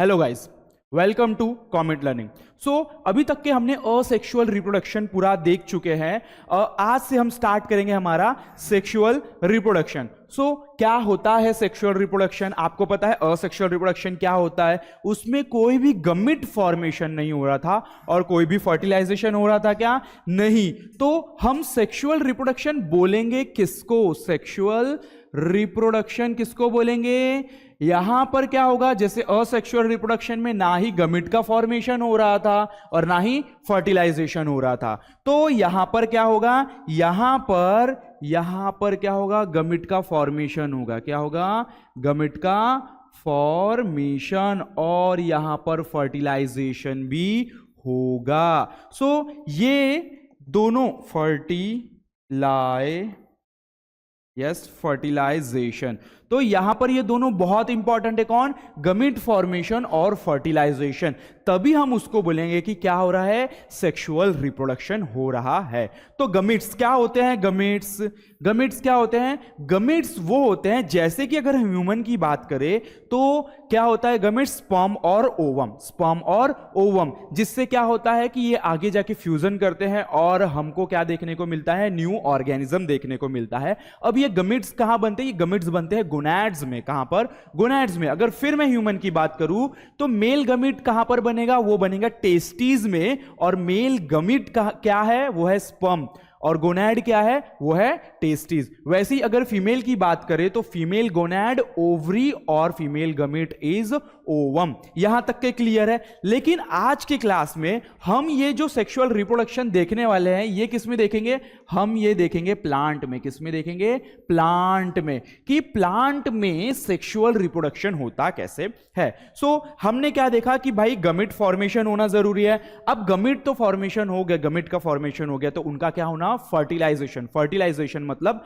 Hello guys, welcome to comet learning. So अभी तक के हमने असेक्सुअल रिप्रोडक्शन पूरा देख चुके हैं। आज से हम स्टार्ट करेंगे हमारा सेक्सुअल रिप्रोडक्शन। सो क्या होता है सेक्सुअल रिप्रोडक्शन? आपको पता है असेक्सुअल रिप्रोडक्शन क्या होता है? उसमें कोई भी गमिट फॉर्मेशन नहीं हो रहा था और कोई भी फर्टिलाइजेशन हो रहा था क्या? नहीं। तो हम सेक्सुअल रिप्रोडक्शन बोलेंगे किसको? सेक्सुअल रिप्रोडक्शन किसको बोलेंगे? यहां पर क्या होगा, जैसे असेक्सुअल रिप्रोडक्शन में ना ही गमिट का फॉर्मेशन हो रहा था और ना ही फर्टिलाइजेशन हो रहा था, तो यहां पर क्या होगा? यहां पर क्या होगा? गमिट का फॉर्मेशन होगा। क्या होगा? गमिट का फॉर्मेशन, और यहां पर फर्टिलाइजेशन भी होगा। सो ये दोनों फर्टिलाइजेशन, तो यहां पर ये दोनों बहुत इंपॉर्टेंट है। कौन? गमिट फॉर्मेशन और फर्टिलाइजेशन। तभी हम उसको बोलेंगे कि क्या हो रहा है? सेक्सुअल रिप्रोडक्शन हो रहा है। तो गमिट्स क्या होते हैं? गमिट्स क्या होते हैं? गमिट्स वो होते हैं, जैसे कि अगर ह्यूमन की बात करें तो क्या होता है? गमिट्स स्पर्म और ओवम, जिससे क्या होता है कि ये आगे जाके फ्यूजन करते हैं और हमको क्या देखने को मिलता है? न्यू ऑर्गेनिज्म देखने को मिलता है। अब ये गमिट्स कहां बनते हैं? ये गमिट्स बनते हैं गोनैड्स में। कहां पर? गोनैड्स में। अगर फिर मैं ह्यूमन की बात करूं तो मेल गमिट कहां पर बनेगा? वो बनेगा टेस्टीज में। और मेल गमिट क्या है? वो है स्पर्म। और गोनैड क्या है? वो है टेस्टीज। वैसे ही अगर फीमेल की बात करें तो फीमेल गोनैड ओवरी और फीमेल गमिट इज ओवम। यहां तक के क्लियर है। लेकिन आज के क्लास में हम ये जो सेक्सुअल रिप्रोडक्शन देखने वाले हैं, ये किस में देखेंगे? हम ये देखेंगे प्लांट में। किस में देखेंगे? प्लांट में। कि प्लांट में सेक्सुअल रिप्रोडक्शन होता कैसे है। सो हमने क्या देखा कि भाई गमिट फॉर्मेशन होना जरूरी है। अब गमिट तो फॉर्मेशन हो गया, गमिट का फॉर्मेशन हो गया, तो उनका क्या होना? फर्टिलाइजेशन मतलब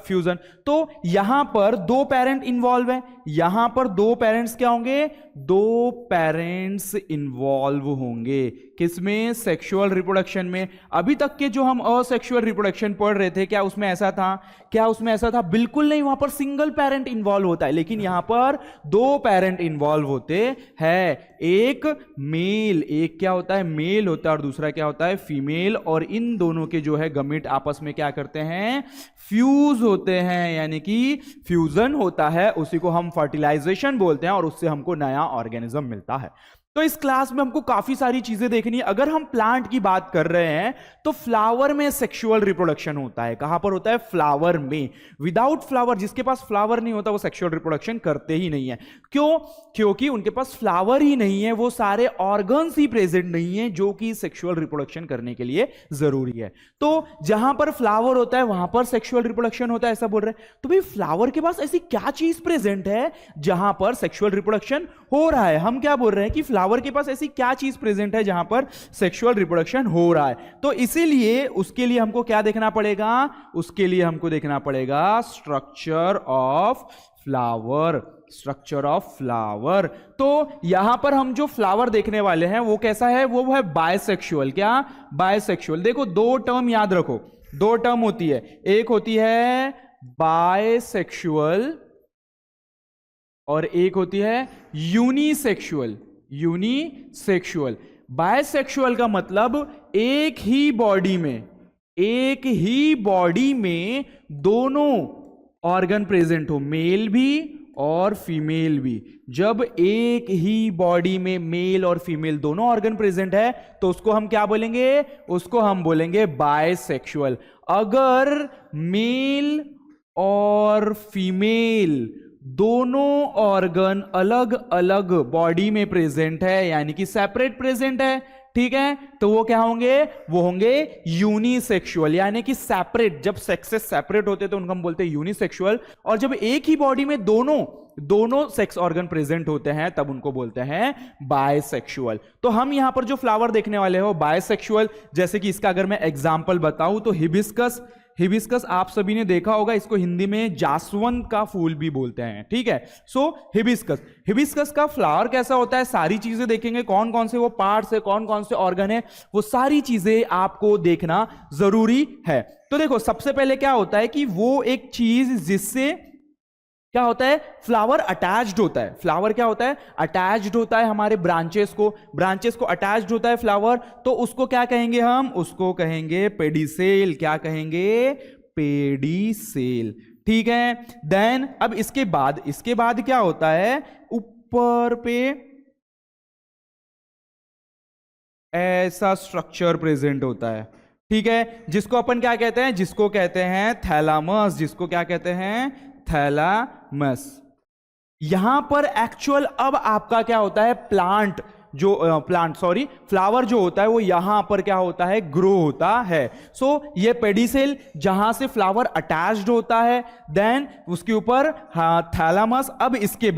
फ्यूजन। तो यहां पर दो पेरेंट इंवॉल्व है। यहां पर दो पेरेंट्स क्या होंगे? दो पेरेंट्स इंवॉल्व होंगे। किसमें? सेक्सुअल रिप्रोडक्शन में। अभी तक के जो हम असेक्सुअल रिप्रोडक्शन पढ़ रहे थे, क्या उसमें ऐसा था? बिल्कुल नहीं। वहां पर सिंगल पेरेंट इंवॉल्व होता है, लेकिन यहां पर दो पेरेंट इंवॉल्व होते हैं। एक मेल, एक क्या होता है? मेल होता है, और दूसरा क्या होता है? फीमेल। और इन दोनों के जो है गमिट आपस में क्या करते हैं? फ्यूज होते हैं, यानी कि फ्यूजन होता है। उसी को हम फर्टिलाइजेशन बोलते हैं, और उससे हमको नया ऑर्गेनिज्म मिलता है। तो इस क्लास में हमको काफी सारी चीजें देखनी है। अगर हम प्लांट की बात कर रहे हैं तो फ्लावर में सेक्सुअल रिप्रोडक्शन होता है। कहां पर होता है? फ्लावर में। विदाउट फ्लावर, जिसके पास फ्लावर नहीं होता वो सेक्सुअल रिप्रोडक्शन करते ही नहीं है। क्यों? क्योंकि उनके पास फ्लावर ही नहीं है, वो सारे ऑर्गन्स ही प्रेजेंट नहीं है जो कि सेक्सुअल रिप्रोडक्शन करने के लिए जरूरी है। तो जहां पर फ्लावर होता है वहां पर सेक्सुअल रिप्रोडक्शन होता है, ऐसा बोल रहे हैं। तो भाई फ्लावर के पास ऐसी क्या चीज प्रेजेंट है जहां पर सेक्सुअल रिप्रोडक्शन हो रहा है? हम क्या बोल रहे हैं कि फ्लावर के पास ऐसी क्या चीज प्रेजेंट है जहां पर सेक्सुअल रिप्रोडक्शन हो रहा है। तो इसीलिए उसके लिए हमको क्या देखना पड़ेगा? उसके लिए हमको देखना पड़ेगा स्ट्रक्चर ऑफ फ्लावर। तो यहां पर हम जो फ्लावर देखने वाले हैं वो कैसा है? वो है बायसेक्सुअल। क्या? बायसेक्सुअल। देखो दो टर्म याद रखो, दो टर्म होती है। एक होती है बायसेक्सुअल और एक होती है यूनिसेक्सुअल। बायसेक्सुअल का मतलब एक ही बॉडी में दोनों ऑर्गन प्रेजेंट हो, मेल भी और फीमेल भी। जब एक ही बॉडी में मेल और फीमेल दोनों ऑर्गन प्रेजेंट है तो उसको हम क्या बोलेंगे? उसको हम बोलेंगे बायसेक्सुअल। अगर मेल और फीमेल दोनों ऑर्गन अलग अलग बॉडी में प्रेजेंट है, यानी कि सेपरेट प्रेजेंट है, ठीक है, तो वो क्या होंगे? वो होंगे यूनिसेक्सुअल, यानी कि सेपरेट। जब सेक्सेस सेपरेट होते तो उनको हम बोलते हैं यूनिसेक्सुअल। और जब एक ही बॉडी में दोनों सेक्स ऑर्गन प्रेजेंट होते हैं तब उनको बोलते हैं बायसेक्सुअल। तो हम यहां पर जो फ्लावर देखने वाले हो बायसेक्सुअल, जैसे कि इसका अगर मैं एग्जांपल बताऊं तो हिबिस्कस आप सभी ने देखा होगा, इसको हिंदी में जासवंत का फूल भी बोलते हैं, ठीक है। सो हिबिस्कस का फ्लावर कैसा होता है, सारी चीजें देखेंगे, कौन कौन से वो पार्ट्स है, कौन कौन से ऑर्गन है, वो सारी चीजें आपको देखना जरूरी है। तो देखो सबसे पहले क्या होता है कि वो एक चीज जिससे क्या होता है, फ्लावर अटैच्ड होता है। फ्लावर क्या होता है, अटैच्ड होता है हमारे ब्रांचेस को अटैच्ड होता है फ्लावर, तो उसको क्या कहेंगे हम, उसको कहेंगे पेडिसेल। क्या कहेंगे, पेडिसेल। ठीक है, देन अब इसके बाद क्या होता है, ऊपर पे ऐसा स्ट्रक्चर प्रेजेंट होता है। ठीक है, जिसको अपन क्या कहते हैं, जिसको कहते हैं थैलामस। जिसको क्या कहते हैं, थैलामस। यहां पर एक्चुअल अब आपका क्या होता है, फ्लावर जो होता है वो यहां पर क्या होता है, ग्रो होता है। सो ये पेडिसेल जहां से फ्लावर अटैच्ड होता है, देन उसके ऊपर थैलामस। अब इसके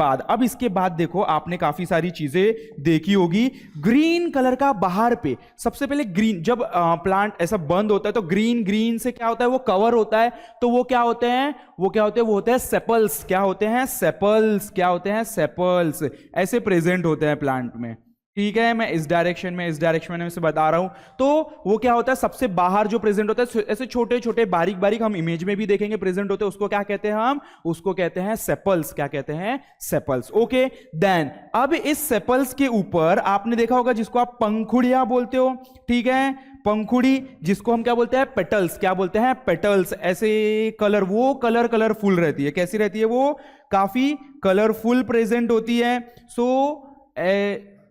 बाद देखो, आपने काफी सारी चीजें देखी होगी। ग्रीन कलर का बाहर पे, सबसे पहले ग्रीन, जब प्लांट ऐसा बंद होता है तो ग्रीन से क्या होता है, वो कवर होता है। तो वो क्या होते हैं, वो होते हैं सेपल्स। क्या होते हैं, सेपल्स। क्या होते हैं, सेपल्स। ऐसे प्रेजेंट होते हैं प्लांट में। ठीक है, मैं इस डायरेक्शन में से बता रहा हूं। तो वो क्या होता है, सबसे बाहर जो प्रेजेंट होता है, ऐसे छोटे छोटे बारीक हम इमेज में भी देखेंगे प्रेजेंट होते हैं, उसको क्या कहते हैं हम, उसको कहते हैं सेपल्स। क्या कहते हैं, सेपल्स। ओके, देन अब इस सेपल्स के ऊपर आपने देखा होगा जिसको आप पंखुड़ियां बोलते हो। ठीक है, पंखुड़ी, जिसको हम क्या बोलते हैं, पेटल्स। क्या बोलते हैं, पेटल्स। ऐसे कलरफुल रहती है। कैसी रहती है वो, काफी कलरफुल प्रेजेंट होती है। सो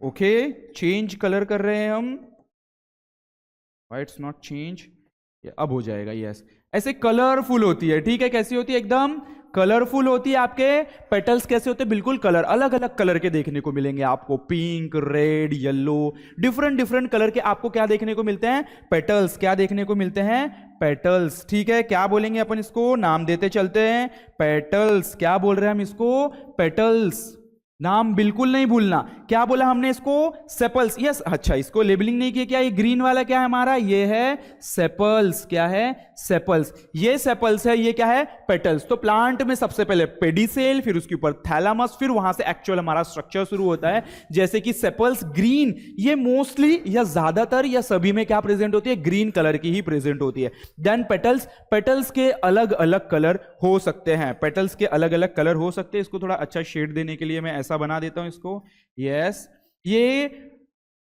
ओके, चेंज कलर कर रहे हैं हम, इट्स नॉट चेंज, अब हो जाएगा, यस। ऐसे कलरफुल होती है। ठीक है, कैसी होती है, एकदम कलरफुल होती है। आपके पेटल्स कैसे होते हैं, बिल्कुल अलग अलग कलर के देखने को मिलेंगे आपको, pink, red, yellow, different colour के आपको क्या देखने को मिलते हैं, पेटल्स। क्या देखने को मिलते हैं, पेटल्स। ठीक है, क्या बोलेंगे अपन इसको, नाम देते चलते हैं, पेटल्स। क्या बोल रहे हैं हम इसको, पेटल्स। नाम बिल्कुल नहीं भूलना। क्या बोला हमने इसको, सेपल्स। यस, अच्छा, इसको लेबलिंग नहीं किया। क्या ये ग्रीन वाला क्या है हमारा, ये है सेपल्स। क्या है, सेपल्स। ये सेपल्स है, ये क्या है, पेटल्स। तो प्लांट में सबसे पहले पेडिसेल, फिर उसके ऊपर थैलामस, फिर वहां से एक्चुअल हमारा स्ट्रक्चर शुरू होता है। जैसे कि सेपल्स ग्रीन, ये मोस्टली या ज्यादातर या सभी में क्या प्रेजेंट होती है, ग्रीन कलर की ही प्रेजेंट होती है। देन पेटल्स के अलग अलग कलर हो सकते हैं, पेटल्स के अलग अलग कलर हो सकते हैं। इसको थोड़ा अच्छा शेड देने के लिए मैं ऐसा बना देता हूं इसको। यस, ये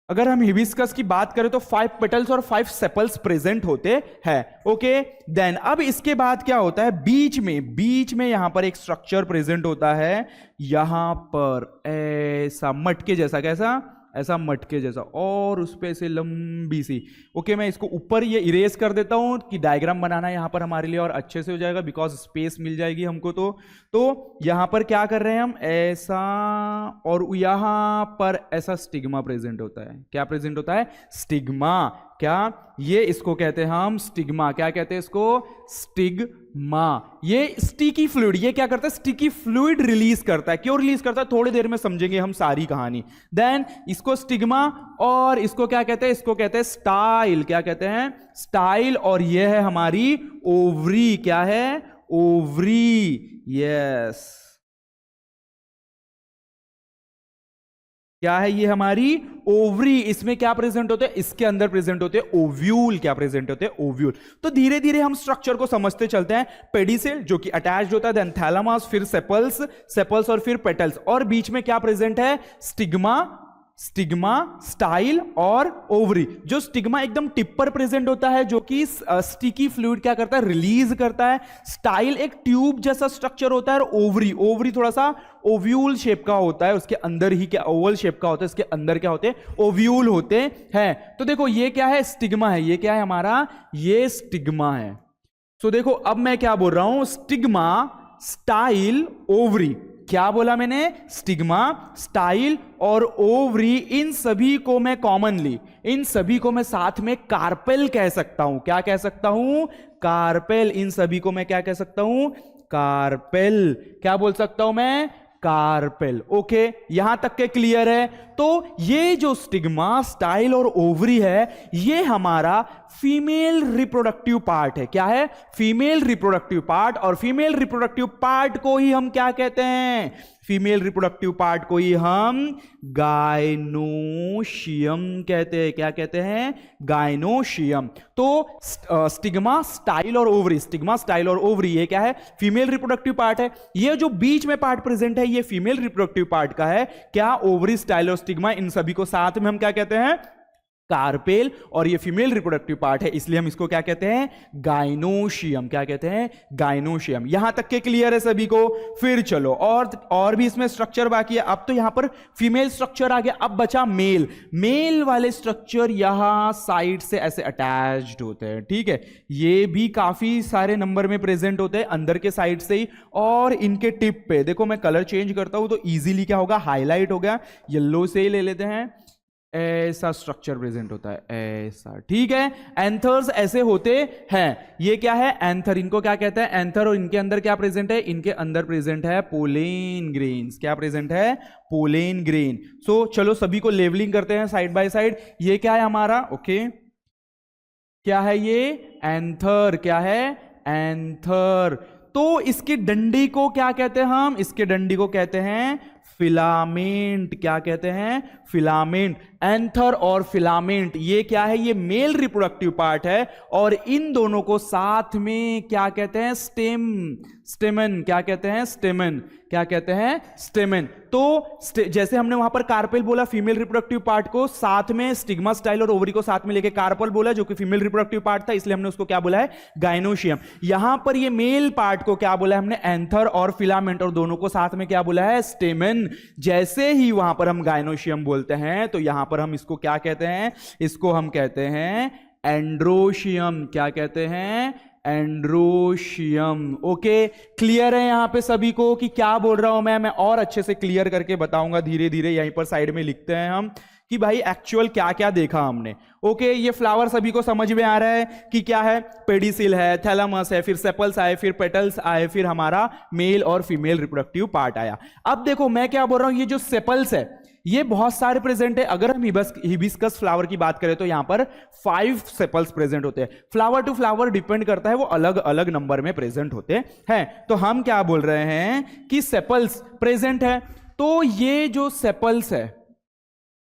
अगर हम हिबिस्कस की बात करें तो 5 पेटल्स और 5 सेपल्स प्रेजेंट होते हैं। ओके, देन अब इसके बाद क्या होता है, बीच में यहां पर एक स्ट्रक्चर प्रेजेंट होता है, यहां पर ऐसा मटके जैसा। कैसा, ऐसा मटके जैसा, और उस पे से लंबी सी। ओके, मैं इसको ऊपर ये इरेज कर देता हूं कि डायग्राम बनाना यहां पर हमारे लिए और अच्छे से हो जाएगा, बिकॉज स्पेस मिल जाएगी हमको। तो यहां पर क्या कर रहे हैं हम, ऐसा, और यहां पर ऐसा स्टिग्मा प्रेजेंट होता है। क्या प्रेजेंट होता है, स्टिग्मा। क्या, ये इसको कहते हैं हम स्टिग्मा। क्या कहते हैं इसको, स्टिग्मा। ये स्टिकी फ्लूइड, ये क्या करता है, स्टिकी फ्लूइड रिलीज करता है। क्यों रिलीज करता है, थोड़ी देर में समझेंगे हम सारी कहानी। देन इसको स्टिग्मा, और इसको क्या कहते हैं, इसको कहते हैं स्टाइल। क्या कहते हैं, स्टाइल। और ये है हमारी ओवरी। क्या है, ओवरी। यस, क्या है ये हमारी ओवरी। इसमें क्या प्रेजेंट होते हैं, इसके अंदर प्रेजेंट होते हैं ओव्यूल। क्या प्रेजेंट होते हैं, ओव्यूल। तो धीरे धीरे हम स्ट्रक्चर को समझते चलते हैं। पेडिसेल जो कि अटैच्ड होता है, देन थैलामस, फिर सेपल्स और फिर पेटल्स, और बीच में क्या प्रेजेंट है, स्टिग्मा, स्टाइल और ओवरी। जो स्टिग्मा एकदम टिप पर प्रेजेंट होता है, जो कि स्टिकी फ्लूइड क्या करता है, रिलीज करता है। स्टाइल एक ट्यूब जैसा स्ट्रक्चर होता है, और ओवरी थोड़ा सा ओव्यूल शेप का होता है, उसके अंदर ही क्या, ओवल शेप का होता है, इसके अंदर क्या होते हैं, ओव्यूल होते हैं। तो देखो ये क्या है, स्टिग्मा है। ये क्या है हमारा, ये स्टिग्मा है। सो देखो अब मैं क्या बोल रहा हूं, स्टिग्मा, स्टाइल, ओवरी। क्या बोला मैंने, स्टिग्मा, स्टाइल और ओवरी, इन सभी को मैं कॉमनली, इन सभी को मैं साथ में कार्पेल कह सकता हूं। क्या कह सकता हूं, कार्पेल। इन सभी को मैं क्या कह सकता हूं, कार्पेल। क्या बोल सकता हूं मैं, कार्पेल। ओके, यहां तक के क्लियर है। तो ये जो स्टिग्मा, स्टाइल और ओवरी है, ये हमारा फीमेल रिप्रोडक्टिव पार्ट है। क्या है, फीमेल रिप्रोडक्टिव पार्ट। और फीमेल रिप्रोडक्टिव पार्ट को ही हम क्या कहते हैं, फीमेल रिप्रोडक्टिव पार्ट को ही हम गायनोशियम कहते हैं। क्या कहते हैं? गायनोशियम। तो स्टिग्मा, स्टाइल और ओवरी, स्टिग्मा, स्टाइल और ओवरी ये क्या है? फीमेल रिप्रोडक्टिव पार्ट है। ये जो बीच में पार्ट प्रेजेंट है ये फीमेल रिप्रोडक्टिव पार्ट का है। क्या? ओवरी, स्टाइल और स्टिग्मा, इन सभी को साथ में हम क्या कहते हैं? कार्पेल। और ये फीमेल रिप्रोडक्टिव पार्ट है, इसलिए हम इसको क्या कहते हैं? गायनोशियम। क्या कहते हैं? गायनोशियम। यहां तक के क्लियर है सभी को? फिर चलो और भी इसमें स्ट्रक्चर बाकी है। अब तो यहां पर फीमेल स्ट्रक्चर आ गया, अब बचा मेल। मेल वाले स्ट्रक्चर यहां साइड से ऐसे अटैच्ड होते हैं, ठीक है। ये भी काफी सारे नंबर में प्रेजेंट होते हैं अंदर के साइड से ही। और इनके टिप पे देखो, मैं कलर चेंज करता हूं तो इजीली क्या होगा? हाईलाइट हो गया। येलो से ही ले लेते हैं। ऐसा स्ट्रक्चर प्रेजेंट होता है, ऐसा, ठीक है। एंथर्स ऐसे होते हैं। ये क्या है? एंथर। इनको क्या कहते हैं? एंथर। और इनके अंदर क्या प्रेजेंट है? इनके अंदर प्रेजेंट है पोलेन ग्रेन्स। क्या प्रेजेंट है? Pollen grain. सो चलो सभी को लेवलिंग करते हैं साइड बाय साइड। ये क्या है हमारा? ओके, क्या है ये? एंथर। क्या है? एंथर। तो इसकी डंडी को क्या कहते हैं हम? इसके डंडी को कहते हैं फिलामेंट। क्या कहते हैं? फिलामेंट। एंथर और फिलामेंट ये क्या है? ये मेल रिप्रोडक्टिव पार्ट है। और इन दोनों को साथ में क्या कहते हैं? स्टेम, स्टेमन। क्या कहते हैं? स्टेमन। क्या कहते हैं? स्टेमन। तो जैसे हमने वहां पर कार्पेल बोला फीमेल रिप्रोडक्टिव पार्ट को, साथ में स्टिग्मा, स्टाइल और ओवरी को साथ में लेके कार्पल बोला जो कि फीमेल रिप्रोडक्टिव पार्ट था, इसलिए हमने उसको क्या बोला है? गायनोशियम। यहां पर ये मेल पार्ट को क्या बोला है हमने? एंथर और फिलामेंट। और दोनों को साथ में क्या बोला है? स्टेमन। जैसे ही वहां पर हम गायनोशियम बोलते हैं तो यहां पर हम इसको क्या कहते हैं? इसको हम कहते हैं एंड्रोशियम। क्या कहते हैं? एंड्रोशियम। ओके, क्लियर है यहां पे सभी को कि क्या बोल रहा हूं मैं और अच्छे से क्लियर करके बताऊंगा धीरे धीरे। यहीं पर साइड में लिखते हैं हम कि भाई एक्चुअल क्या क्या देखा हमने। ओके, ये फ्लावर सभी को समझ में आ रहा है कि क्या है? पेडिसिल है, थैलामस है, फिर सेपल्स आए, फिर पेटल्स आए, फिर हमारा मेल और फीमेल रिप्रोडक्टिव पार्ट आया। अब देखो मैं क्या बोल रहा हूं, ये जो सेपल्स है ये बहुत सारे प्रेजेंट है। अगर हम हिबिस्कस फ्लावर की बात करें तो यहां पर 5 सेपल्स प्रेजेंट होते हैं। फ्लावर टू फ्लावर डिपेंड करता है, वो अलग अलग नंबर में प्रेजेंट होते हैं। तो हम क्या बोल रहे हैं कि सेपल्स प्रेजेंट है। तो ये जो सेपल्स है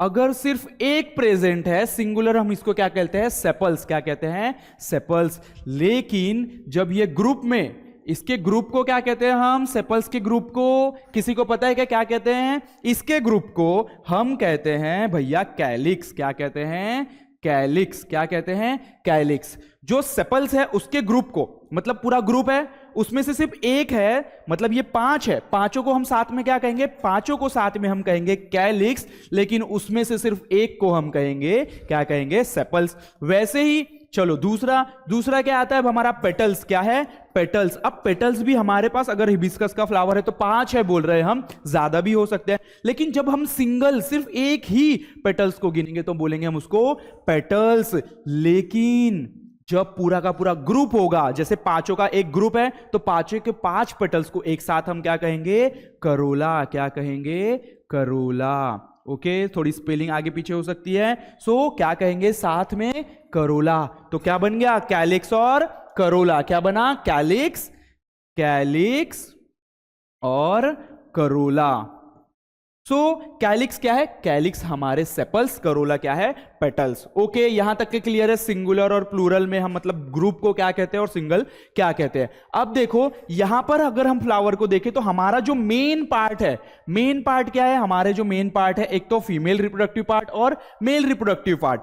अगर सिर्फ एक प्रेजेंट है सिंगुलर, हम इसको क्या कहते हैं? सेपल्स। क्या कहते हैं? सेपल्स। लेकिन जब ये ग्रुप में, इसके ग्रुप को क्या कहते हैं हम? सेपल्स के ग्रुप को किसी को पता है क्या क्या कहते हैं? इसके ग्रुप को हम कहते हैं भैया कैलिक्स। क्या कहते हैं? कैलिक्स। क्या कहते हैं? कैलिक्स। जो सेपल्स है उसके ग्रुप को, मतलब पूरा ग्रुप है उसमें से सिर्फ एक है, मतलब ये 5 है, पांचों को हम साथ में क्या कहेंगे? पांचों को साथ में हम कहेंगे कैलिक्स। लेकिन उसमें से सिर्फ एक को हम कहेंगे, क्या कहेंगे? सेपल्स। वैसे ही चलो दूसरा क्या आता है? अब हमारा पेटल्स। क्या है? पेटल्स। अब पेटल्स भी हमारे पास अगर हिबिस्कस का फ्लावर है तो 5 है बोल रहे हैं हम, ज्यादा भी हो सकते हैं। लेकिन जब हम सिंगल सिर्फ एक ही पेटल्स को गिनेंगे तो बोलेंगे हम उसको पेटल्स। लेकिन जब पूरा का पूरा ग्रुप होगा, जैसे पांचों का एक ग्रुप है तो पांचों के 5 पेटल्स को एक साथ हम क्या कहेंगे? करोला। क्या कहेंगे? करोला। ओके, थोड़ी स्पेलिंग आगे पीछे हो सकती है। सो क्या कहेंगे साथ में? करोला। तो क्या बन गया? कैलिक्स और करोला। क्या बना? कैलिक्स, कैलिक्स और करोला। सो कैलिक्स क्या है? कैलिक्स हमारे सेपल्स, करोला क्या है? पेटल्स। ओके, यहां तक के क्लियर है। सिंगुलर और प्लूरल में हम मतलब ग्रुप को क्या कहते हैं और सिंगल क्या कहते हैं। अब देखो यहां पर अगर हम फ्लावर को देखें तो हमारा जो मेन पार्ट है, मेन पार्ट क्या है? हमारे जो मेन पार्ट है एक तो फीमेल रिप्रोडक्टिव पार्ट और mail reproductive part.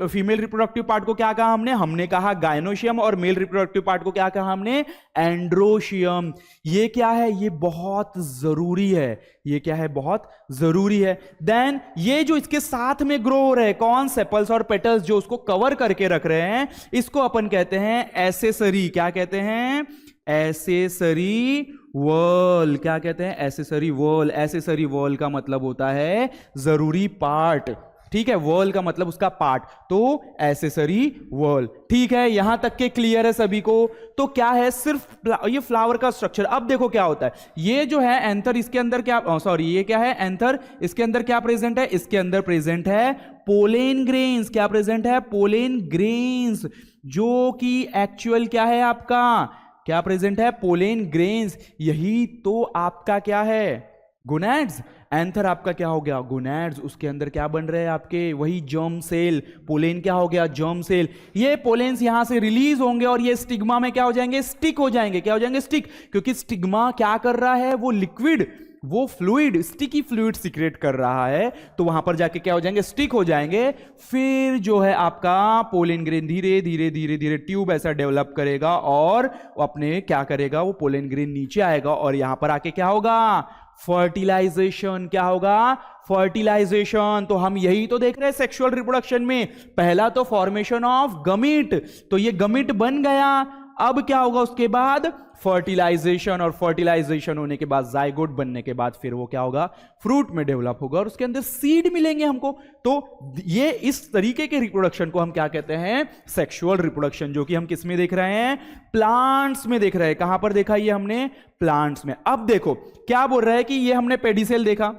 Female reproductive part को क्या कहा हमने? हमने कहा गायनोशियम। और मेल रिप्रोडक्टिव पार्ट को क्या कहा हमने? एंड्रोशियम। ये क्या है? ये बहुत जरूरी है। ये क्या है? बहुत जरूरी है। देन ये जो इसके साथ में ग्रो हो रहे हैं, कौन? सेपल्स और पेटल्स जो उसको कवर करके रख रहे हैं, इसको अपन कहते हैं एसेसरी। क्या कहते हैं? Accessory wall. क्या कहते हैं? Accessory wall. एसेसरी वॉल का मतलब होता है जरूरी पार्ट, ठीक है। वॉल का मतलब उसका पार्ट, तो एसेसरी वॉल। ठीक है, यहां तक के क्लियर है सभी को? तो क्या है? सिर्फ ये फ्लावर का स्ट्रक्चर। अब देखो क्या होता है, ये जो है एंथर, इसके अंदर क्या, सॉरी ये क्या है? एंथर। इसके अंदर क्या प्रेजेंट है? इसके अंदर प्रेजेंट है पोलेन ग्रेन्स। क्या प्रेजेंट है? पोलेन ग्रेन्स, जो कि एक्चुअल क्या है आपका? क्या प्रेजेंट है? Pollen grains. यही तो आपका क्या है? गोनैड्स। एंथर आपका क्या हो गया, गोनैड्स। उसके अंदर क्या बन रहे हैं आपके, वही जर्म सेल। पोलेन क्या हो गया, जर्म सेल। ये पोलेन्स यहां से रिलीज होंगे और ये स्टिग्मा में क्या हो जाएंगे, स्टिक हो जाएंगे। क्या हो जाएंगे, स्टिक। क्योंकि स्टिग्मा क्या कर रहा है, वो लिक्विड, वो फ्लूइड, स्टिकी फ्लूइड सीक्रेट कर रहा है, तो वहां पर जाके क्या हो जाएंगे, स्टिक हो जाएंगे। फिर जो है आपका पोलन ग्रेन धीरे धीरे धीरे धीरे ट्यूब ऐसा डेवलप करेगा और अपने क्या करेगा, वो पोलन ग्रेन नीचे आएगा और यहां पर आके क्या होगा, फर्टिलाइजेशन। क्या होगा, फर्टिलाइजेशन। तो हम यही तो देख रहे हैं सेक्सुअल रिप्रोडक्शन में। पहला तो फॉर्मेशन ऑफ गमीट, तो ये गमीट बन गया। अब क्या होगा उसके बाद, फर्टिलाइजेशन, और फर्टिलाइजेशन होने के बाद जाइगोट बनने के बाद फिर वो क्या होगा, फ्रूट में डेवलप होगा और उसके अंदर सीड मिलेंगे हमको। तो ये इस तरीके के रिप्रोडक्शन को हम क्या कहते हैं, सेक्सुअल रिप्रोडक्शन, जो कि हम किस में देख रहे हैं, प्लांट्स में देख रहे हैं। कहां पर देखा ये हमने, प्लांट्स में। अब देखो क्या बोल रहा है कि ये हमने पेडिसेल देखा,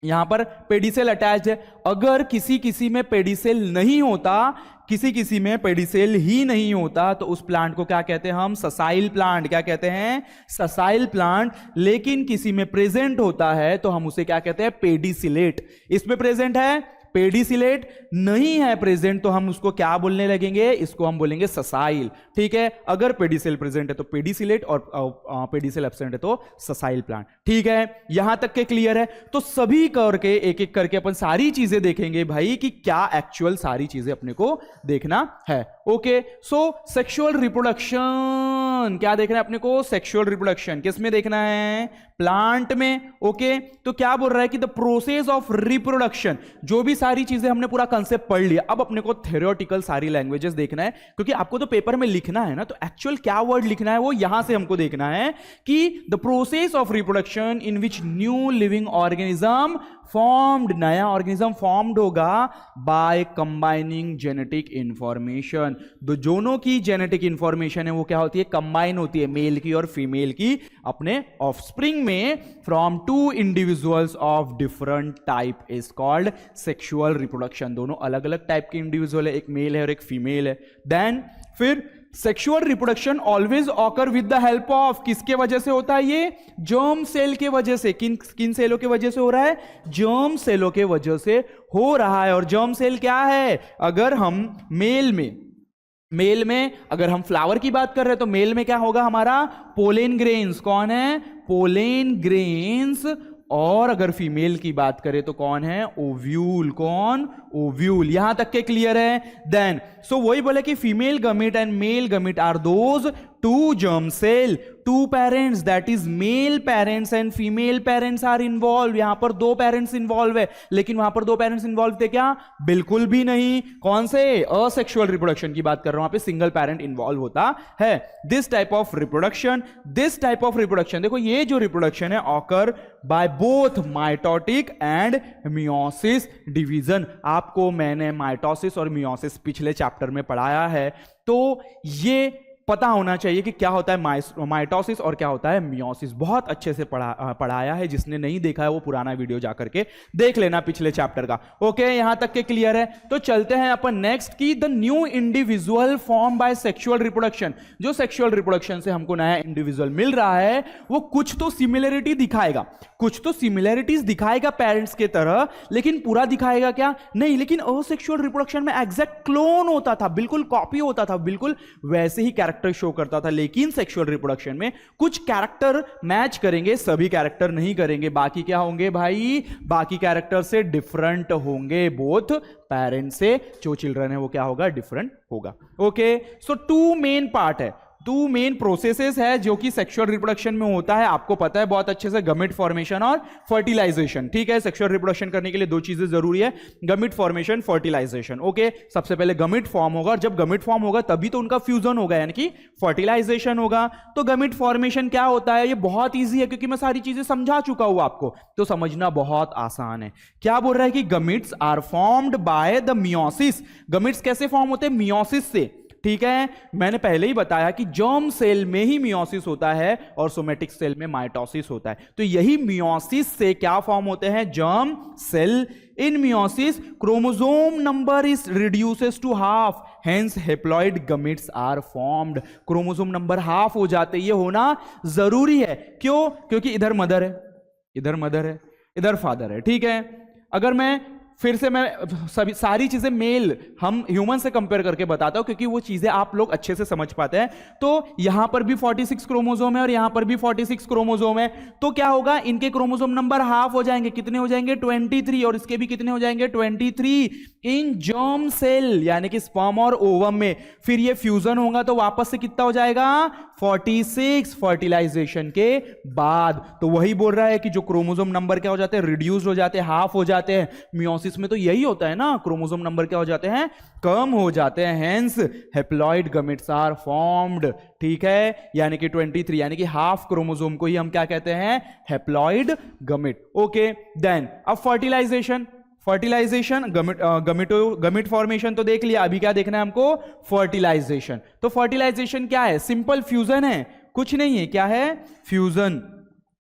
यहां पर पेडिसेल अटैच्ड है। अगर किसी किसी में पेडिसेल नहीं होता, किसी किसी में पेडिसेल ही नहीं होता, तो उस प्लांट को क्या कहते हैं हम, ससाइल प्लांट। क्या कहते हैं, ससाइल प्लांट। लेकिन किसी में प्रेजेंट होता है तो हम उसे क्या कहते हैं, पेडिसिलेट। इसमें प्रेजेंट है, पेडिसिलेट नहीं है प्रेजेंट, तो हम उसको क्या बोलने लगेंगे, इसको हम बोलेंगे ससाइल। ठीक है, अगर पेडिसेल प्रेजेंट है तो पेडिसिलेट और पेडिसेल एब्सेंट है तो ससाइल प्लांट। ठीक है, यहां तक के क्लियर है। तो सभी करके एक एक करके अपन सारी चीजें देखेंगे भाई कि क्या एक्चुअल सारी चीजें अपने को देखना है। ओके, सो सेक्सुअल रिप्रोडक्शन क्या देखना है अपने को, सेक्सुअल रिप्रोडक्शन किस में देखना है, प्लांट में। ओके, तो क्या बोल रहा है कि द प्रोसेस ऑफ रिप्रोडक्शन, जो भी सारी चीजें हमने पूरा कंसेप्ट पढ़ लिया, अब अपने को थ्योरेटिकल सारी लैंग्वेजेस देखना है, क्योंकि आपको तो पेपर में लिखना है ना, तो एक्चुअल क्या वर्ड लिखना है वो यहां से हमको देखना है कि the process of reproduction in which new living organism formed, नया ऑर्गेनिज्म फॉर्म्ड होगा बाय कंबाइनिंग जेनेटिक इंफॉर्मेशन। दोनों की जेनेटिक इंफॉर्मेशन है वो क्या होती है, कंबाइन होती है, मेल की और फीमेल की अपने ऑफस्प्रिंग में, from two individuals of different type is called sexual reproduction. दोनों अलग अलग टाइप के इंडिविजुअल है, एक मेल है और एक फीमेल है। देन फिर sexual reproduction always occur with the help of, किसके वजह से होता है ये, जर्म सेल के वजह से। किन सेलों के वजह से हो रहा है, जर्म सेलों के वजह से हो रहा है। और जर्म सेल क्या है, अगर हम मेल में अगर हम फ्लावर की बात कर रहे हैं तो मेल में क्या होगा हमारा, पोलेन ग्रेन्स। कौन है, पोलेन ग्रेन्स। और अगर फीमेल की बात करें तो कौन है, ओव्यूल। कौन, ओव्यूल। यहां तक के क्लियर है। देन सो वही बोले कि female gamete and male gamete are those two germ cell, two parents, that is male parents and female parents are involve. यहां पर दो पेरेंट्स इन्वॉल्व है, लेकिन वहां पर दो पेरेंट्स इन्वॉल्व थे क्या, बिल्कुल भी नहीं। कौन से, असेक्सुअल रिप्रोडक्शन की बात कर रहा हूं, वहां पे सिंगल पेरेंट इन्वॉल्व होता है। दिस टाइप ऑफ रिप्रोडक्शन, देखो ये जो रिप्रोडक्शन है occur by both mitotic and meiosis division. आपको मैंने माइटोसिस और मियोसिस पिछले चैप्टर में पढ़ाया है, तो ये पता होना चाहिए कि क्या होता है माइटोसिस और क्या होता है मियोसिस। बहुत अच्छे से पढ़ाया है, जिसने नहीं देखा है वो पुराना वीडियो जाकर के देख लेना पिछले चैप्टर का। ओके, यहां तक के क्लियर है। तो चलते हैं अपन नेक्स्ट की, the new individual form by sexual reproduction. जो सेक्सुअल रिप्रोडक्शन से हमको नया इंडिविजुअल मिल रहा है वो कुछ तो सिमिलरिटी दिखाएगा, कुछ तो सिमिलरिटीज दिखाएगा पेरेंट्स के तरह, लेकिन पूरा दिखाएगा क्या, नहीं। लेकिन असेक्सुअल रिप्रोडक्शन में एग्जैक्ट क्लोन होता था, बिल्कुल कॉपी होता था, बिल्कुल वैसे ही कैरेक्टर शो करता था। लेकिन सेक्सुअल रिप्रोडक्शन में कुछ कैरेक्टर मैच करेंगे, सभी कैरेक्टर नहीं करेंगे। बाकी क्या होंगे भाई, बाकी कैरेक्टर से डिफरेंट होंगे, बोथ पेरेंट्स से जो चिल्ड्रन है वो क्या होगा, डिफरेंट होगा। Okay, so two main part है, टू मेन प्रोसेसेस है जो कि सेक्सुअल रिप्रोडक्शन में होता है। आपको पता है बहुत अच्छे से, गमीट फॉर्मेशन और फर्टिलाइजेशन। ठीक है, सेक्सुअल रिप्रोडक्शन करने के लिए दो चीजें जरूरी है, गमीट फॉर्मेशन, फर्टिलाइजेशन। ओके, सबसे पहले गमीट फॉर्म होगा, और जब गमीट फॉर्म होगा तभी तो उनका फ्यूजन होगा, यानी कि फर्टिलाइजेशन होगा। तो गमीट फॉर्मेशन क्या होता है, ये बहुत ईजी है क्योंकि मैं सारी चीजें समझा चुका हूं आपको, तो समझना बहुत आसान है। क्या बोल रहा है कि gametes are formed by the meiosis. Gametes कैसे फॉर्म होते हैं, मियोसिस से। ठीक है, मैंने पहले ही बताया कि जर्म सेल में ही मियोसिस होता है और सोमेटिक सेल में माइटोसिस होता है। तो यही मियोसिस से क्या फॉर्म होते हैं, germ cell. In meiosis chromosome number is reduces to half, hence haploid gametes are formed. Chromosome number half हो जाते, ये होना जरूरी है। क्यों, क्योंकि इधर मदर है, इधर मदर है, इधर फादर है, ठीक है। अगर मैं फिर से मैं सभी सारी चीजें मेल हम ह्यूमन से कंपेयर करके बताता हूं, क्योंकि वो चीजें आप लोग अच्छे से समझ पाते हैं। तो यहां पर भी 46 क्रोमोसोम है और यहां पर भी 46 क्रोमोसोम है, तो क्या होगा, इनके क्रोमोसोम नंबर हाफ हो जाएंगे, कितने हो जाएंगे 23, और इसके भी कितने हो जाएंगे 23 इन जर्म सेल, यानी कि स्पर्म और ओवम में। फिर ये फ्यूजन होगा तो वापस से कितना हो जाएगा 46 फर्टिलाइजेशन के बाद। तो वही बोल रहा है कि जो क्रोमोसोम नंबर क्या हो जाते हैं, रिड्यूस्ड हो जाते हैं, हाफ हो जाते हैं। मियोसिस में तो यही होता है ना, क्रोमोसोम नंबर क्या हो जाते हैं, कम हो जाते हैं, hence haploid gametes are formed, ठीक है। यानी कि 23 यानी कि हाफ क्रोमोसोम को ही हम क्या कहते हैं, हैप्लॉइड गमेट। ओके, देन अब फर्टिलाइजेशन गमिट फॉर्मेशन तो देख लिया, अभी क्या देखना है हमको, फर्टिलाइजेशन। तो फर्टिलाइजेशन क्या है, सिंपल फ्यूजन है, कुछ नहीं है, क्या है, fusion.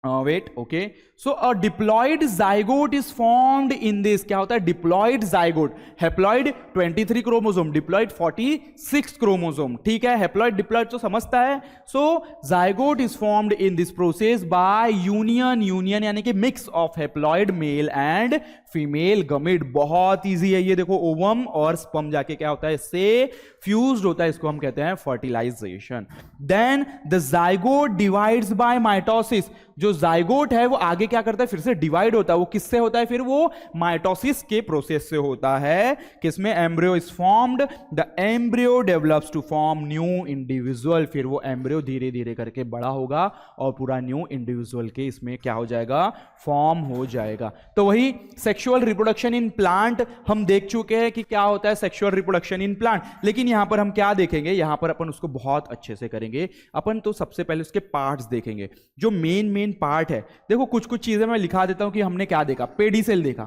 Wait, okay, so a diploid zygote is formed in this. क्या होता है diploid zygote, haploid 23 chromosome, diploid 46 chromosome, ठीक है। हैप्लॉइड डिप्लॉइड तो समझता है। So zygote is formed in this process by union यानी कि mix of haploid male and female gamete. बहुत इजी है ये, देखो ओवम और स्पर्म जाके क्या होता है, इससे फ्यूज्ड होता है, इसको हम कहते हैं fertilization. Then the zygote divides by mitosis. जो जाइगोट है वो आगे क्या करता है, फिर से डिवाइड होता है। वो किससे होता है, फिर वो माइटोसिस के प्रोसेस से होता है। किसमें, embryo is formed, the embryo develops to form new individual. फिर वो एम्ब्रियो धीरे धीरे करके बड़ा होगा और पूरा न्यू इंडिविजुअल के इसमें क्या हो जाएगा, फॉर्म हो जाएगा। तो वही सेक्सुअल रिप्रोडक्शन इन प्लांट हम देख चुके हैं कि क्या होता है सेक्सुअल रिप्रोडक्शन इन प्लांट। लेकिन यहां पर हम क्या देखेंगे, यहां पर अपन उसको बहुत अच्छे से करेंगे। अपन तो सबसे पहले उसके पार्ट्स देखेंगे, जो मेन पार्ट है। देखो कुछ चीजें मैं लिखा देता हूं कि हमने क्या देखा, पेडीसेल देखा,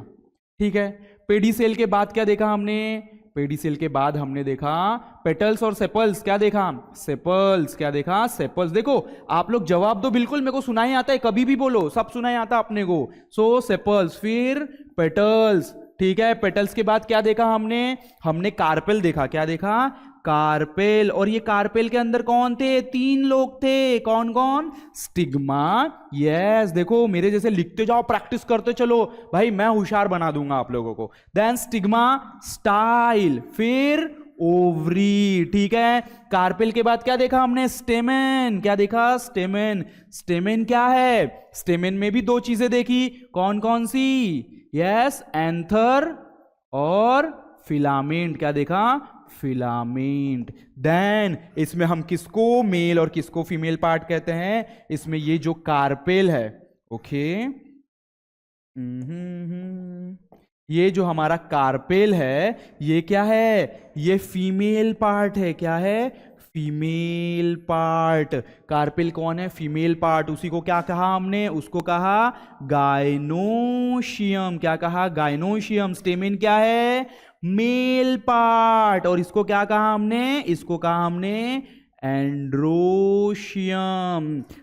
ठीक है। पेडीसेल के बाद क्या देखा हमने, पेडीसेल के बाद हमने देखा पेटल्स और सेपल्स। क्या देखा, सेपल्स। क्या देखा, सेपल्स। देखो आप लोग जवाब दो, बिल्कुल मेरे को सुनाई आता है, कभी भी बोलो, सब सुनाई आता अपने को। सो सेपल्स, फिर पेटल्स, ठीक है। पेटल्स के बाद क्या देखा हमने कार्पेल देखा। क्या देखा, कार्पेल। और ये कार्पेल के अंदर कौन थे, 3 लोग थे, कौन कौन, स्टिग्मा, यस। देखो मेरे जैसे लिखते जाओ, प्रैक्टिस करते चलो भाई, मैं होशियार बना दूंगा आप लोगों को। देन स्टिग्मा, स्टाइल, फिर ओवरी, ठीक है। कार्पेल के बाद क्या देखा हमने, स्टेमेन। क्या देखा, स्टेमेन। स्टेमेन क्या है, स्टेमेन में भी 2 चीजें देखी, कौन कौन सी, यस, एंथर और फिलामेंट। क्या देखा, फिलामेंट। देन इसमें हम किसको मेल और किसको फीमेल पार्ट कहते हैं, इसमें ये जो कार्पेल है, ओके, ये जो हमारा कार्पेल है ये क्या है, ये फीमेल पार्ट है। क्या है, फीमेल पार्ट। कार्पेल कौन है, फीमेल पार्ट। उसी को क्या कहा हमने, उसको कहा गायनोशियम। क्या कहा, गायनोशियम। स्टेमेन क्या है, मेल पार्ट। और इसको क्या कहा हमने, इसको कहा हमने एंड्रोशियम।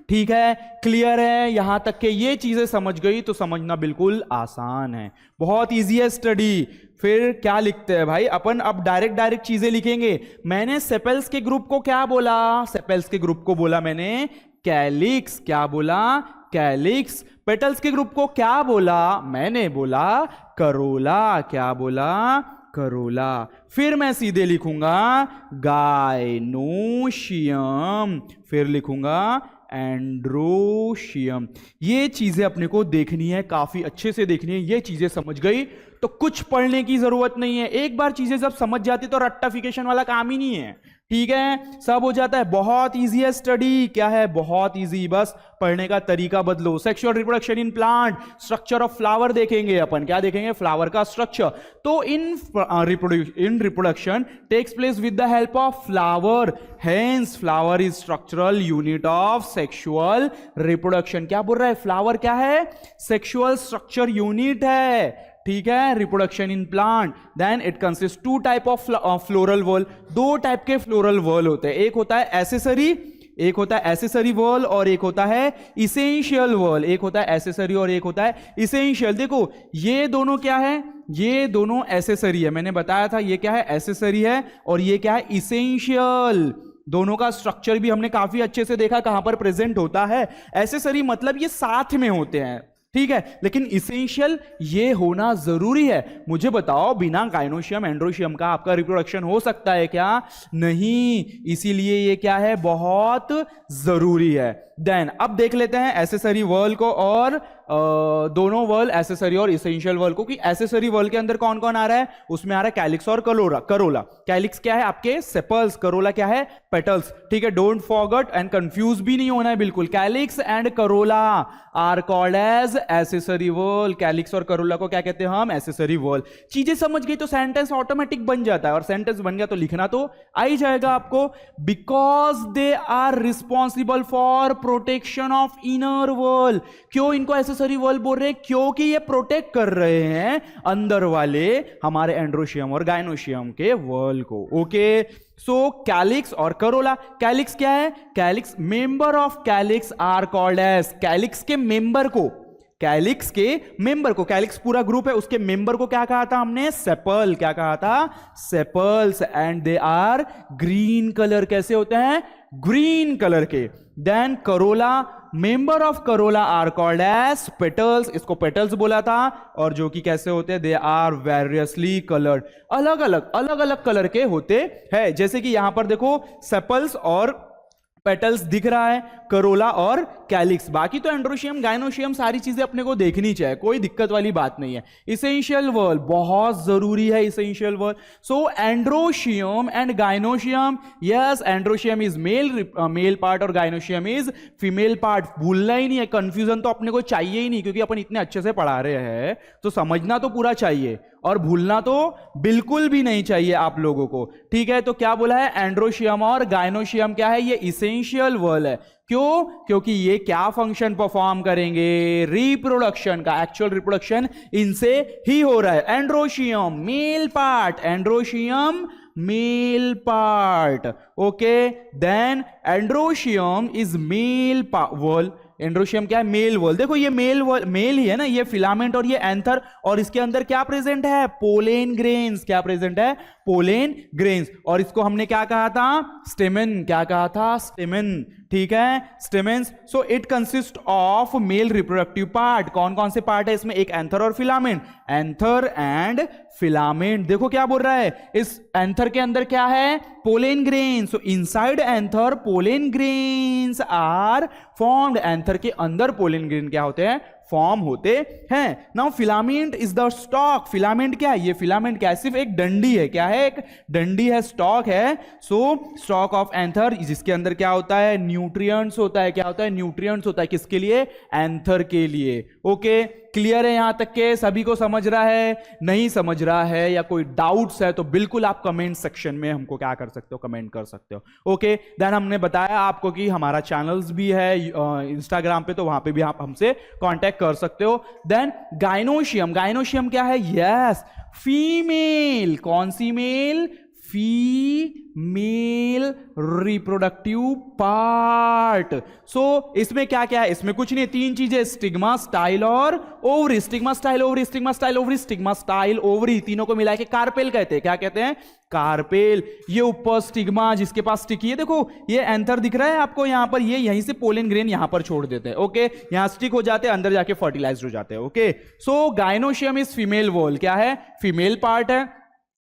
ठीक है, क्लियर है यहां तक के ये चीजें समझ गई तो समझना बिल्कुल आसान है, बहुत इजी है स्टडी। फिर क्या लिखते हैं भाई अपन, अब डायरेक्ट चीजें लिखेंगे। मैंने सेपेल्स के ग्रुप को क्या बोला, सेपेल्स के ग्रुप को बोला मैंने कैलिक्स। क्या बोला, कैलिक्स। पेटल्स के ग्रुप को क्या बोला, मैंने बोला करोला। क्या बोला, करोला। फिर मैं सीधे लिखूंगा गायनोशियम, फिर लिखूंगा एंड्रोशियम। ये चीजें अपने को देखनी है, काफी अच्छे से देखनी है। ये चीजें समझ गई तो कुछ पढ़ने की जरूरत नहीं है, एक बार चीजें जब समझ जाती तो रट्टाफिकेशन वाला काम ही नहीं है। ठीक है, सब हो जाता है, बहुत इजी है स्टडी। क्या है, बहुत इजी, बस पढ़ने का तरीका बदलो। Sexual reproduction in plant, structure of flower देखेंगे अपन। क्या देखेंगे, फ्लावर का स्ट्रक्चर। तो in reproduction takes place with the help of flower, hence flower is structural unit of sexual reproduction. क्या बोल रहा है, फ्लावर क्या है, सेक्सुअल स्ट्रक्चर यूनिट है। ठीक है, reproduction in plant. Then it consist 2 type of floral whorl. 2 type के फ्लोरल वॉल होते हैं, एक होता है एसेसरी, एक होता है एसेसरी वॉल, और एक होता है इसेंशियल वॉल। एक होता है एसेसरी और एक होता है इसेंशियल। देखो ये दोनों क्या है, ये दोनों एसेसरी है, मैंने बताया था ये क्या है, एसेसरी है, और ये क्या है, इसेंशियल। दोनों का स्ट्रक्चर भी हमने काफी अच्छे से देखा कहां पर प्रेजेंट होता है। एसेसरी मतलब ये साथ में होते हैं, ठीक है, लेकिन इसेंशियल ये होना जरूरी है। मुझे बताओ बिना गाइनोशियम एंड्रोशियम का आपका रिप्रोडक्शन हो सकता है क्या? नहीं, इसीलिए ये क्या है, बहुत जरूरी है। देन अब देख लेते हैं एसेसरी वर्ल को और दोनों वर्ल, एसेसरी और इसेंशियल वर्ल को, कि एसेसरी वर्ल के अंदर कौन कौन आ रहा है। उसमें आ रहा है कैलिक्स और करोला। कैलिक्स क्या है आपके सेपल्स, करोला क्या है पेटल्स। ठीक है, डोंट फॉरगेट एंड कंफ्यूज भी नहीं होना है बिल्कुल। Calyx and corolla are called as accessory whorl. Calyx और करोला को क्या कहते हैं हम? Accessory whorl. चीजें समझ गई तो सेंटेंस ऑटोमेटिक बन जाता है, और सेंटेंस बन गया तो लिखना तो आ ही जाएगा आपको। Because they are responsible for protection of inner whorl. क्यों इनको एसेसरी वर्ल बोल रहे हैं? क्योंकि ये प्रोटेक्ट कर रहे हैं अंदर वाले हमारे एंड्रोशियम और गाइनोशियम के वर्ल को। ओके, सो कैलिक्स और करोला। कैलिक्स क्या है? Calyx, member of calyx are called as, calyx के मेंबर को, कैलिक्स के मेंबर को, कैलिक्स पूरा ग्रुप है, उसके मेंबर को क्या कहा था हमने? सेपल। क्या कहा था? Sepals. And they are green colour. कैसे होते हैं? ग्रीन कलर के। Then corolla, member of corolla are called as petals. इसको पेटल्स बोला था, और जो कि कैसे होते हैं? They are variously coloured. अलग अलग कलर के होते हैं। जैसे कि यहां पर देखो सेपल्स और पेटल्स दिख रहा है, करोला और कैलिक्स। बाकी तो एंड्रोशियम गाइनोशियम सारी चीजें अपने को देखनी चाहिए, कोई दिक्कत वाली बात नहीं है। इसेंशियल वर्ल बहुत जरूरी है, essential whorl. So androecium and gynoecium, yes androecium is male part और गाइनोशियम इज फीमेल पार्ट। भूलना ही नहीं है, कंफ्यूजन तो अपने को चाहिए ही नहीं, क्योंकि अपन इतने अच्छे से पढ़ा रहे हैं तो समझना तो पूरा चाहिए, और भूलना तो बिल्कुल भी नहीं चाहिए आप लोगों को। ठीक है, तो क्या बोला है? एंड्रोशियम और गाइनोशियम क्या है? ये इसेंशियल वर्ल है। क्यों? क्योंकि ये क्या फंक्शन परफॉर्म करेंगे? रिप्रोडक्शन का। एक्चुअल रिप्रोडक्शन इनसे ही हो रहा है। Androecium male part, androecium male part. Okay, then androecium is male whorl. Androecium क्या है? Male whorl. देखो ये मेल ही है ना, ये फिलामेंट और ये एंथर, और इसके अंदर क्या प्रेजेंट है? Pollen grains. क्या प्रेजेंट है? Pollen grains. और इसको हमने क्या कहा था? स्टेमेन। क्या कहा था? स्टेमेन। ठीक है, stamens. So it consist of male reproductive part. कौन कौन से पार्ट है इसमें? एक एंथर और फिलामेंट। Anther and filament. देखो क्या बोल रहा है, इस एंथर के अंदर क्या है? Pollen grains. So inside anther pollen grains are formed. Anther के अंदर पोलेन ग्रेन क्या होते हैं? फॉर्म होते हैं। Now filament is the stock. Filament क्या है? ये फिलामेंट क्या है? सिर्फ एक डंडी है। क्या है? एक डंडी है, स्टॉक है। सो स्टॉक ऑफ एंथर, जिसके अंदर क्या होता है? न्यूट्रिएंट्स होता है। क्या होता है? न्यूट्रिएंट्स होता है। किसके लिए? एंथर के लिए। ओके, क्लियर है यहां तक के? सभी को समझ रहा है? नहीं समझ रहा है या कोई डाउट्स है तो बिल्कुल आप कमेंट सेक्शन में हमको क्या कर सकते हो? कमेंट कर सकते हो। ओके, देन हमने बताया आपको कि हमारा चैनल्स भी है इंस्टाग्राम पे, तो वहां पे भी आप हमसे कांटेक्ट कर सकते हो। Then gynoecium. गाइनोशियम क्या है? Yes, female. कौन सी male? Female reproductive part. So इसमें क्या क्या है? इसमें कुछ नहीं, तीन चीजें, स्टिग्मा, स्टाइल और ovary. Stigma, style, ovary, stigma, style, ovary, stigma, style, ovary, तीनों को मिला के कार्पेल कहते हैं। क्या कहते हैं? कार्पेल। ये ऊपर स्टिग्मा जिसके पास स्टिकी है, देखो ये एंथर दिख रहा है आपको यहां पर, ये यहीं से पोलन ग्रेन यहां पर छोड़ देते हैं। ओके, यहां स्टिक हो जाते हैं, अंदर जाके फर्टिलाइज्ड हो जाते हैं। Okay, so gynoecium is female wall. क्या है? फीमेल पार्ट है।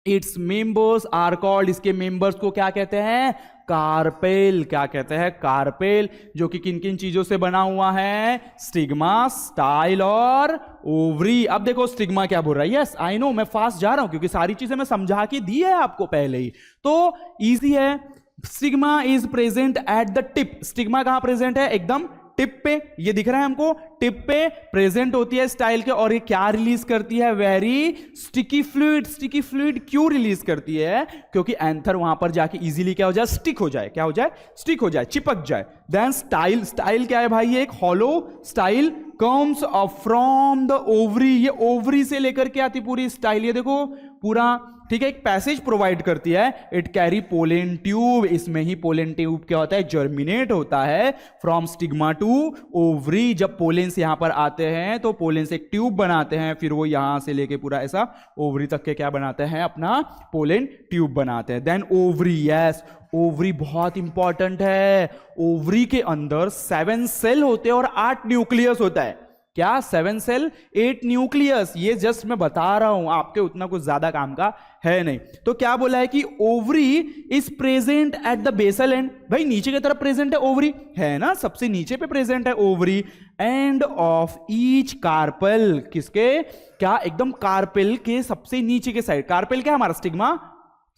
इट्स मेंबर्स आर कॉल्ड, इसके मेंबर्स को क्या कहते हैं? कार्पेल। क्या कहते हैं? कार्पेल। जो कि किन किन चीजों से बना हुआ है? स्टिग्मा, स्टाइल और ओवरी। अब देखो स्टिग्मा क्या बोल रहा है। यस आई नो, मैं फास्ट जा रहा हूं क्योंकि सारी चीजें मैं समझा के दी है आपको पहले ही, तो इजी है। Stigma is present at the tip. Stigma कहां प्रेजेंट है? एकदम टिप पे, ये दिख रहा है हमको, टिप पे प्रेजेंट होती है स्टाइल के, और ये क्या रिलीज करती है? Very sticky fluid. Sticky fluid क्यों रिलीज करती है? क्योंकि एंथर वहां पर जाके इजीली क्या हो जाए? स्टिक हो जाए। क्या हो जाए? स्टिक हो जाए, चिपक जाए। Then style. स्टाइल क्या है भाई? ये एक hollow style comes from the ovary. ये ओवरी से लेकर के आती पूरी स्टाइल, ये देखो पूरा, ठीक है, एक पैसेज प्रोवाइड करती है। It carry pollen tube. इसमें ही पोलेन ट्यूब क्या होता है? जर्मिनेट होता है फ्रॉम स्टिग्मा टू ओवरी। जब पोलेन्स यहां पर आते हैं तो पोलेन्स एक ट्यूब बनाते हैं, फिर वो यहां से लेके पूरा ऐसा ओवरी तक के क्या बनाते हैं? अपना पोलेन ट्यूब बनाते हैं। Then ovary. यस, ओवरी बहुत इंपॉर्टेंट है। ओवरी के अंदर 7 सेल होते हैं और 8 न्यूक्लियस होता है। क्या 7 सेल 8 न्यूक्लियस, ये जस्ट मैं बता रहा हूं, आपके उतना कुछ ज्यादा काम का है नहीं। तो क्या बोला है कि ovary is present at the basal end, भाई नीचे की तरफ प्रेजेंट है ओवरी, है ना, सबसे नीचे पे प्रेजेंट है ovary, end of each carpel, किसके, क्या, एकदम कार्पेल के सबसे नीचे के साइड, कार्पेल क्या है हमारा स्टिग्मा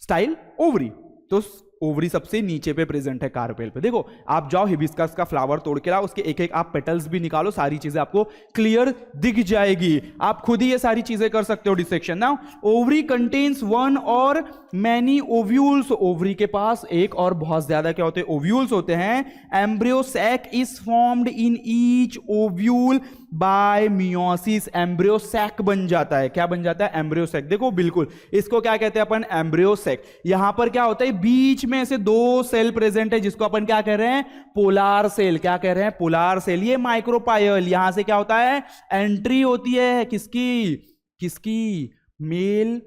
स्टाइल ओवरी, तो ओवरी सबसे नीचे पे प्रेजेंट है कार्पेल पे। देखो आप जाओ हिबिस्कस का फ्लावर तोड़ के लाओ, उसके एक एक आप पेटल्स भी निकालो, सारी चीजें आपको क्लियर दिख जाएगी, आप खुद ही ये सारी चीजें कर सकते हो डिसेक्शन ना। ओवरी कंटेन्स वन और मैनी ओव्यूल्स, ओवरी के पास एक और बहुत ज्यादा क्या होते हैं, ओव्यूल्स होते हैं। Embryo sac is formed in each ovule by meiosis, embryo sac बन जाता है, क्या बन जाता है, एम्ब्रियो सैक। देखो बिल्कुल इसको क्या कहते हैं अपन, एम्ब्रियो सैक। यहां पर क्या होता है, बीच में से 2 सेल प्रेजेंट है जिसको अपन क्या कह रहे हैं, पोलार सेल, क्या कह रहे हैं, पोलार सेल। ये माइक्रोपायल, यहां से क्या होता है, एंट्री होती है किसकी, किसकी, मेल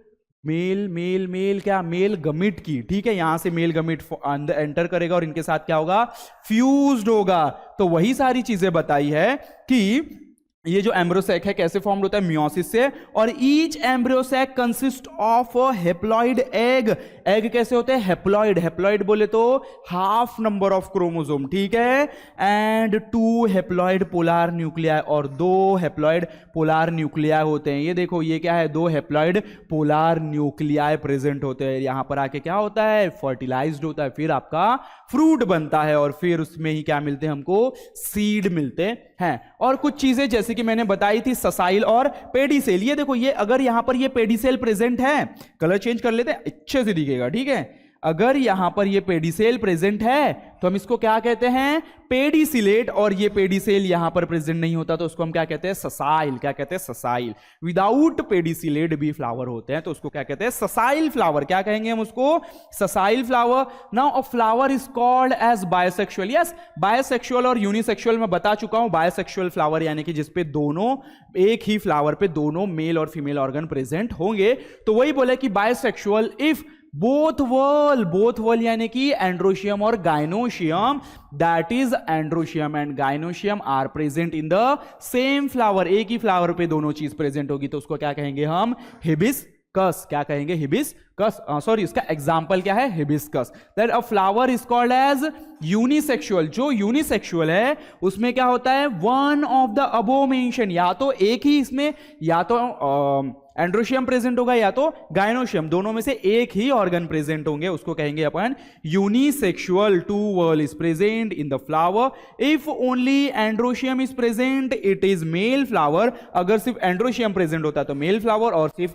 मेल मेल मेल क्या, मेल गमिट की, ठीक है, यहां से मेल गमिट अंदर एंटर करेगा और इनके साथ क्या होगा, फ्यूज्ड होगा। तो वही सारी चीजें बताई है कि ये जो एम्ब्रियोसैक है कैसे फॉर्म होता है, मियोसिस से, और each embryo sac consist of a haploid egg, egg कैसे होते हैं, हेप्लॉइड, हेप्लॉइड बोले तो हाफ नंबर ऑफ क्रोमोसोम, ठीक है, एंड 2 हेप्लॉइड पोलार न्यूक्लियाई, और 2 हेप्लॉइड पोलार न्यूक्लियाई होते हैं। ये देखो ये क्या है, 2 हेप्लॉइड पोलार न्यूक्लियाई प्रेजेंट होते हैं। यहां पर आके क्या होता है, फर्टिलाइज्ड होता है, फिर आपका फ्रूट बनता है, और फिर उसमें ही क्या मिलते हैं हमको, सीड मिलते हैं। और कुछ चीजें जैसे कि मैंने बताई थी, ससाइल और पेडिसेल, ये देखो, ये अगर यहां पर ये पेडिसेल प्रेजेंट है, कलर चेंज कर लेते हैं अच्छे से दिखेगा, ठीक है, अगर यहां पर ये पेडिसेल प्रेजेंट है तो हम इसको क्या कहते हैं, पेडिसिलेट, और ये पेडिसेल यहां पर प्रेजेंट नहीं होता तो उसको हम क्या कहते हैं, ससाइल, क्या कहते हैं, ससाइल। विदाउट पेडिसिलेट भी फ्लावर होते हैं तो उसको क्या कहते हैं, ससाइल फ्लावर, क्या कहेंगे हम उसको, sessile flower. Now a flower is called as bisexual, yes, bisexual और यूनिसेक्सुअल मैं बता चुका हूं। बायोसेक्सुअल फ्लावर यानी कि जिसपे दोनों, एक ही फ्लावर पे दोनों मेल और फीमेल ऑर्गन प्रेजेंट होंगे, तो वही बोले कि बायोसेक्सुअल इफ बोथ वॉल यानी कि एंड्रोशियम और gynoecium, that is androecium and gynoecium are present in the same flower, एक ही फ्लावर पे दोनों चीज प्रेजेंट होगी तो उसको क्या कहेंगे हम, हिबिस्कस, क्या कहेंगे, हिबिस्कस, सॉरी इसका एग्जांपल क्या है, hibiscus. That a flower is called as unisexual, जो यूनिसेक्सुअल है उसमें क्या होता है, one of the above mention, या तो एक ही इसमें, या तो एंड्रोशियम प्रेजेंट होगा या तो गाइनोशियम, दोनों में से एक ही ऑर्गन प्रेजेंट होंगे, उसको कहेंगे अपन unisexual. 2 whorl is present in the flower. If only androecium is present it is male flower, अगर सिर्फ एंड्रोशियम प्रेजेंट होता है तो मेल फ्लावर, और सिर्फ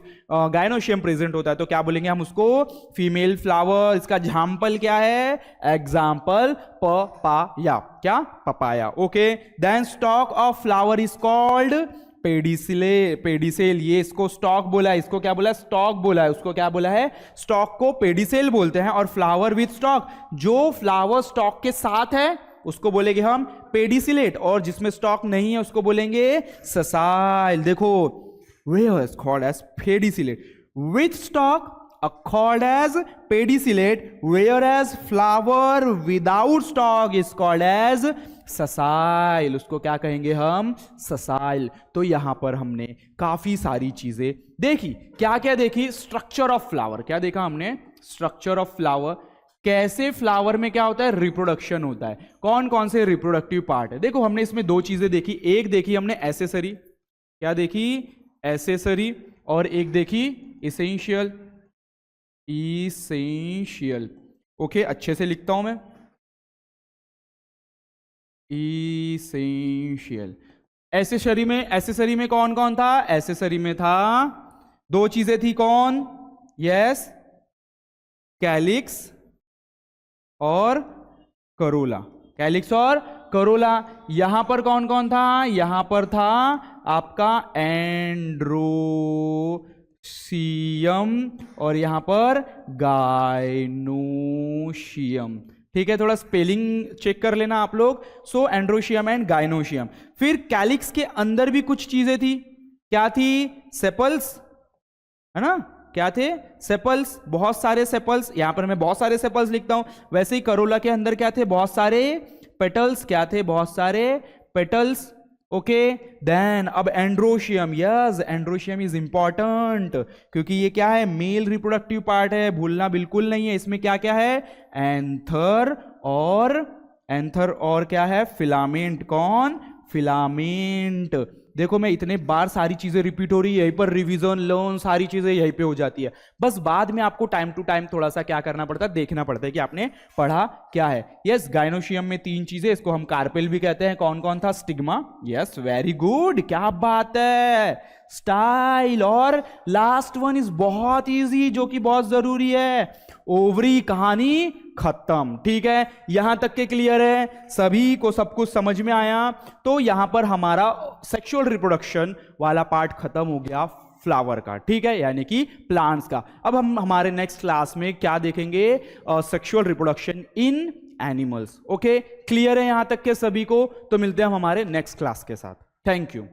गाइनोशियम प्रेजेंट होता है तो क्या बोलेंगे हम उसको, फीमेल फ्लावर। इसका एग्जाम्पल क्या है, एग्जाम्पल पपाया, क्या, papaya, okay. Then stalk of flower is called pedicel, ये इसको स्टॉक बोला है, इसको क्या बोला है, स्टॉक बोला है, उसको क्या बोला है, स्टॉक को पेडिसेल बोलते हैं। और फ्लावर विथ स्टॉक, जो फ्लावर स्टॉक के साथ है उसको बोलेंगे हम पेडिसिलेट, और जिसमें स्टॉक नहीं है उसको बोलेंगे ससाइल। देखो where is called as pedicellate, with stalk are called as pedicellate, whereas flower without stalk is called as ससाइल, उसको क्या कहेंगे हम, ससाइल। तो यहां पर हमने काफी सारी चीजें देखी, क्या क्या देखी, स्ट्रक्चर ऑफ फ्लावर, क्या देखा हमने, स्ट्रक्चर ऑफ फ्लावर, कैसे फ्लावर में क्या होता है, रिप्रोडक्शन होता है, कौन कौन से रिप्रोडक्टिव पार्ट है। देखो हमने इसमें 2 चीजें देखी, एक देखी हमने एसेसरी, क्या देखी, एसेसरी, और एक देखी इसेंशियल, इसेंशियल, ओके, अच्छे से लिखता हूं मैं, इसेंशियल। एसेसरी में कौन कौन था, एसेसरी में था 2 चीजें थी, कौन, यस, कैलिक्स और करोला, कैलिक्स और करोला। यहां पर कौन कौन था, यहां पर था आपका एंड्रोशियम और यहां पर गाइनोशियम, ठीक है, थोड़ा स्पेलिंग चेक कर लेना आप लोग। सो एंड्रोशियम एंड गाइनोशियम। फिर कैलिक्स के अंदर भी कुछ चीजें थी, क्या थी, सेपल्स, है ना, क्या थे, सेपल्स, बहुत सारे सेपल्स, यहां पर मैं बहुत सारे सेपल्स लिखता हूं। वैसे ही करोला के अंदर क्या थे, बहुत सारे पेटल्स, क्या थे, बहुत सारे पेटल्स, ओके देन अब androecium, yes androecium is important क्योंकि ये क्या है, मेल रिप्रोडक्टिव पार्ट है, भूलना बिल्कुल नहीं है। इसमें क्या क्या है, एंथर और क्या है, फिलामेंट। कौन, फिलामेंट। देखो मैं इतने बार सारी चीजें रिपीट हो रही है, यहीं पर रिवीजन लोन सारी चीजें यहीं पे हो जाती है, बस बाद में आपको टाइम टू टाइम थोड़ा सा क्या करना पड़ता है, देखना पड़ता है कि आपने पढ़ा क्या है। यस गाइनोशियम में 3 चीजें, इसको हम कार्पेल भी कहते हैं। कौन कौन था, स्टिग्मा, यस वेरी गुड, क्या बात है, स्टाइल, और लास्ट वन इज बहुत इजी जो कि बहुत जरूरी है, ओवरी। कहानी खत्म, ठीक है, यहां तक के क्लियर है, सभी को सब कुछ समझ में आया। तो यहां पर हमारा सेक्सुअल रिप्रोडक्शन वाला पार्ट खत्म हो गया फ्लावर का, ठीक है, यानी कि प्लांट्स का। अब हम हमारे नेक्स्ट क्लास में क्या देखेंगे, सेक्सुअल रिप्रोडक्शन इन एनिमल्स। ओके क्लियर है यहां तक के सभी को, तो मिलते हैं हम हमारे नेक्स्ट क्लास के साथ। Thank you.